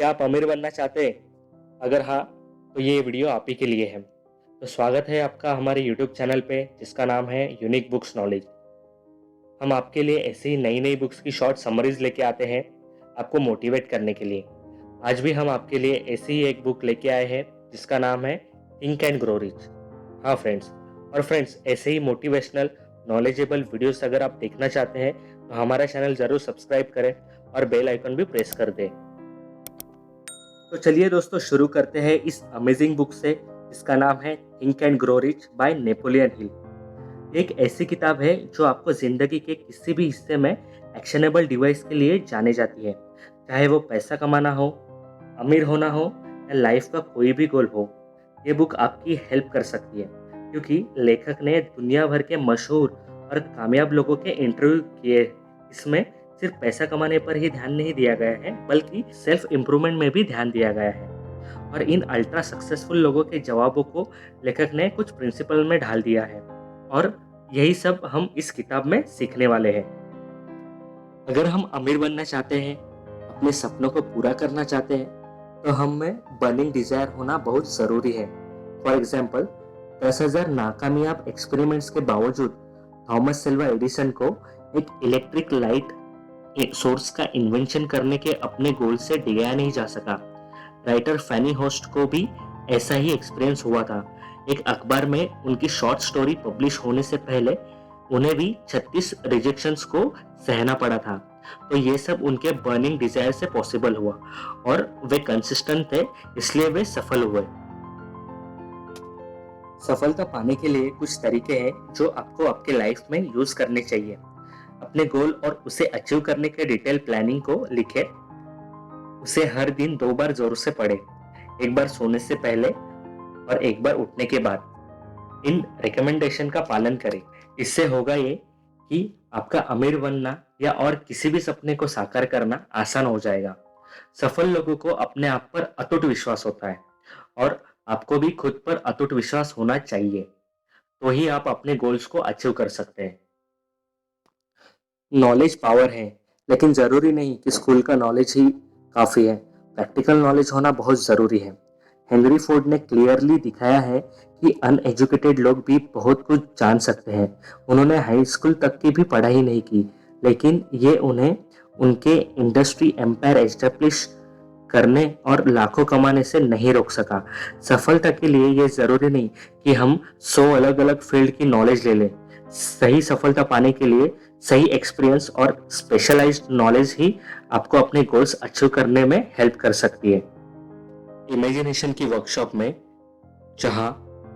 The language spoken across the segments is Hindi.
क्या आप अमीर बनना चाहते हैं? अगर हाँ, तो ये वीडियो आप ही के लिए है। तो स्वागत है आपका हमारे यूट्यूब चैनल पे जिसका नाम है यूनिक बुक्स नॉलेज। हम आपके लिए ऐसी ही नई नई बुक्स की शॉर्ट समरीज लेके आते हैं आपको मोटिवेट करने के लिए। आज भी हम आपके लिए ऐसी ही एक बुक लेके आए हैं जिसका नाम है थिंक एंड ग्रो रिच। हाँ फ्रेंड्स, और फ्रेंड्स ऐसे ही मोटिवेशनल नॉलेजेबल वीडियोस अगर आप देखना चाहते हैं तो हमारा चैनल ज़रूर सब्सक्राइब करें और बेल आइकन भी प्रेस कर दें। तो चलिए दोस्तों शुरू करते हैं इस अमेजिंग बुक से जिसका नाम है think and grow rich by Napoleon Hill. एक ऐसी किताब है जो आपको जिंदगी के किसी भी हिस्से में एक्शनेबल डिवाइस के लिए जाने जाती है, चाहे वो पैसा कमाना हो, अमीर होना हो या लाइफ का कोई भी गोल हो। ये बुक आपकी हेल्प कर सकती है क्योंकि लेखक ने दुनिया भर के मशहूर और कामयाब लोगों के इंटरव्यू किए। इसमें सिर्फ पैसा कमाने पर ही ध्यान नहीं दिया गया है बल्कि सेल्फ इम्प्रूवमेंट में भी ध्यान दिया गया है। और इन अल्ट्रा सक्सेसफुल लोगों के जवाबों को लेखक ने कुछ प्रिंसिपल में ढाल दिया है और यही सब हम इस किताब में सीखने वाले हैं। अगर हम अमीर बनना चाहते हैं, अपने सपनों को पूरा करना चाहते हैं, तो हम में बर्निंग डिजायर होना बहुत ज़रूरी है। फॉर एग्जाम्पल, 10,000 नाकामयाब एक्सपेरिमेंट्स के बावजूद थॉमस सिल्वा एडिसन को एक इलेक्ट्रिक लाइट सोर्स का इन्वेंशन करने के अपने गोल से डिगाया नहीं जा सका। राइटर फैनी होस्ट को भी ऐसा ही एक्सपीरियंस हुआ था। एक अखबार में उनकी शॉर्ट स्टोरी पब्लिश होने से पहले उन्हें भी 36 रिजेक्शंस को सहना पड़ा था। तो ये सब उनके बर्निंग डिजायर से पॉसिबल हुआ और वे कंसिस्टेंट थे, इसलिए वे सफल हुए। सफलता पाने के लिए कुछ तरीके हैं जो आपको आपके लाइफ में यूज करने चाहिए। अपने गोल और उसे अचीव करने के डिटेल प्लानिंग को लिखें। उसे हर दिन 2 बार जोर से पढ़ें, एक बार सोने से पहले और एक बार उठने के बाद। इन रिकमेंडेशन का पालन करें। इससे होगा ये कि आपका अमीर बनना या और किसी भी सपने को साकार करना आसान हो जाएगा। सफल लोगों को अपने आप पर अटूट विश्वास होता है और आपको भी खुद पर अटूट विश्वास होना चाहिए, तो ही आप अपने गोल्स को अचीव कर सकते हैं। नॉलेज पावर है, लेकिन जरूरी नहीं कि स्कूल का नॉलेज ही काफी है। प्रैक्टिकल नॉलेज होना बहुत जरूरी है। हेनरी फोर्ड ने क्लियरली दिखाया है कि अनएजुकेटेड लोग भी बहुत कुछ जान सकते हैं। उन्होंने हाई स्कूल तक की भी पढ़ाई नहीं की, लेकिन ये उन्हें उनके इंडस्ट्री एम्पायर एस्टेब्लिश करने और लाखों कमाने से नहीं रोक सका। सफलता के लिए ये जरूरी नहीं कि हम 100 अलग अलग फील्ड की नॉलेज ले लें। सही सफलता पाने के लिए सही एक्सपीरियंस और स्पेशलाइज्ड नॉलेज ही आपको अपने गोल्स अचीव करने में हेल्प कर सकती है। इमेजिनेशन की वर्कशॉप में जहां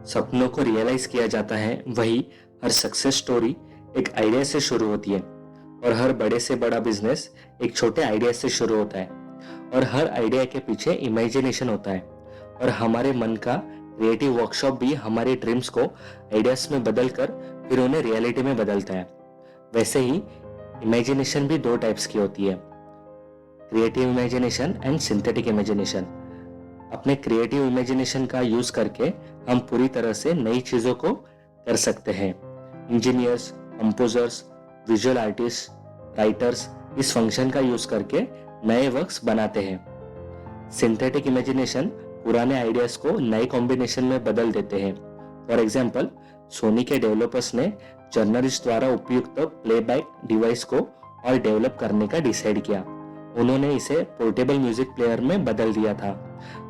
सपनों को रियलाइज किया जाता है, वही हर सक्सेस स्टोरी एक आइडिया से शुरू होती है और हर बड़े से बड़ा बिजनेस एक छोटे आइडिया से शुरू होता है और हर आइडिया के पीछे इमेजिनेशन होता है। और हमारे मन का क्रिएटिव वर्कशॉप भी हमारे ड्रीम्स को आइडियाज में बदल कर फिर उन्हें रियलिटी में बदलता है। वैसे ही इमेजिनेशन भी 2 टाइप्स की होती है, creative imagination and synthetic imagination. अपने क्रिएटिव इमेजिनेशन का यूज करके हम पूरी तरह से नई चीजों को कर सकते हैं। Engineers, composers, visual artist, writers इस फंक्शन का यूज करके नए वर्क्स बनाते हैं। सिंथेटिक इमेजिनेशन पुराने आइडियाज को नए कॉम्बिनेशन में बदल देते हैं। फॉर एग्जाम्पल, सोनी के डेवलपर्स ने जर्नलिस्ट द्वारा उपयुक्त प्लेबैक डिवाइस को और डेवलप करने का डिसाइड किया। उन्होंने इसे पोर्टेबल म्यूजिक प्लेयर में बदल दिया था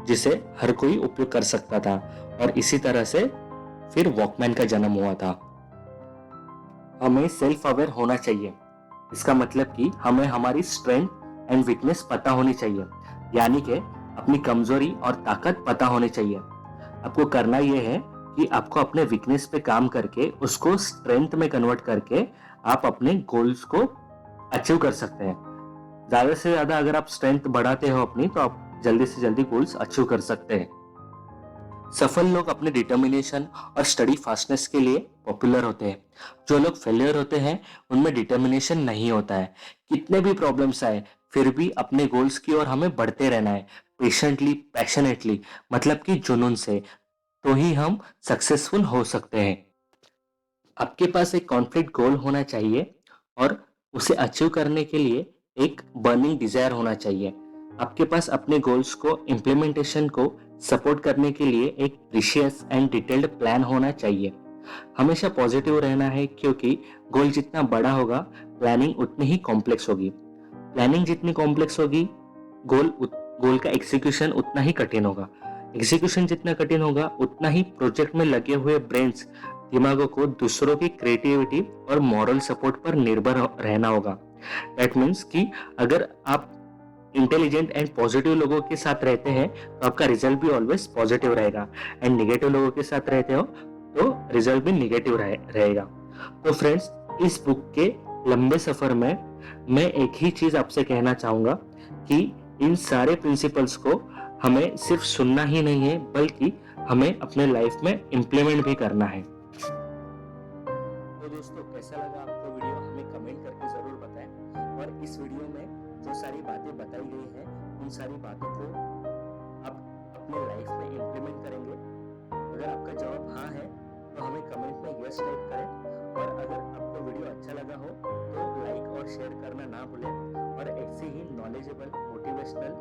जिसे हर कोई उपयोग कर सकता था और इसी तरह से फिर वॉकमैन का जन्म हुआ था। हमें सेल्फ अवेयर होना चाहिए। इसका मतलब कि हमें हमारी स्ट्रेंथ एंड वीकनेस पता होनी चाहिए, यानी कि अपनी कमजोरी और ताकत पता होनी चाहिए। आपको करना यह है कि आपको अपने वीकनेस पे काम करके उसको स्ट्रेंथ में कन्वर्ट करके आप अपने गोल्स को अचीव कर सकते हैं। ज्यादा से ज्यादा अगर आप स्ट्रेंथ बढ़ाते हो अपनी, तो आप जल्दी से जल्दी गोल्स अचीव कर सकते हैं। सफल लोग अपने डिटर्मिनेशन और स्टडी फास्टनेस के लिए पॉपुलर होते हैं। जो लोग फेलियर होते हैं उनमें डिटर्मिनेशन नहीं होता है। कितने भी प्रॉब्लम्स आए फिर भी अपने गोल्स की ओर हमें बढ़ते रहना है, पेशेंटली, पैशनेटली, मतलब कि जुनून से, तो ही हम सक्सेसफुल हो सकते हैं। आपके पास एक कॉन्फ्लिक्ट गोल होना चाहिए और उसे अचीव करने के लिए एक बर्निंग डिजायर होना चाहिए। आपके पास अपने गोल्स को इम्प्लीमेंटेशन को सपोर्ट करने के लिए एक प्रीशियस एंड डिटेल्ड प्लान होना चाहिए। हमेशा पॉजिटिव रहना है, क्योंकि गोल जितना बड़ा होगा प्लानिंग उतनी ही कॉम्प्लेक्स होगी। प्लानिंग जितनी कॉम्प्लेक्स होगी गोल का एग्जीक्यूशन उतना ही कठिन होगा। एग्जीक्यूशन जितना कठिन होगा उतना ही प्रोजेक्ट में लगे हुए ब्रेन्स दिमागों को दूसरों की क्रिएटिविटी और मॉरल सपोर्ट पर निर्भर रहना होगा। दैट मीन्स कि अगर आप इंटेलिजेंट एंड पॉजिटिव लोगों के साथ रहते हैं तो आपका रिजल्ट भी ऑलवेज पॉजिटिव रहेगा, एंड निगेटिव लोगों के साथ रहते हो तो रिजल्ट भी निगेटिव रहेगा। तो फ्रेंड्स, इस बुक के लंबे सफर में मैं एक ही चीज आपसे कहना चाहूंगा कि इन सारे प्रिंसिपल्स को हमें सिर्फ सुनना ही नहीं है, बल्कि हमें अपने लाइफ में इम्प्लीमेंट भी करना है। तो दोस्तों, कैसा लगा आपको वीडियो हमें कमेंट करके जरूर बताएं, और इस वीडियो में जो सारी बातें बताई गई हैं उन सारी बातों को आप अपने लाइफ में इम्प्लीमेंट करेंगे। अगर आपका जवाब हाँ है तो हमें कमेंट में यस टाइप करें, और अगर आपको वीडियो अच्छा लगा हो तो लाइक और शेयर करना ना भूलें, और ऐसे ही नॉलेजेबल मोटिवेशनल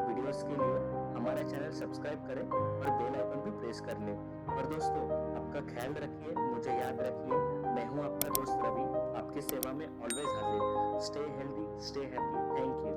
वीडियोस के लिए हमारा चैनल सब्सक्राइब करें और बेल आइकन भी प्रेस कर लें। और दोस्तों, आपका ख्याल रखिए, मुझे याद रखिए। मैं हूं आपका दोस्त रवि, आपकी सेवा में ऑलवेज हाजिर। Stay healthy, stay happy. Thank you.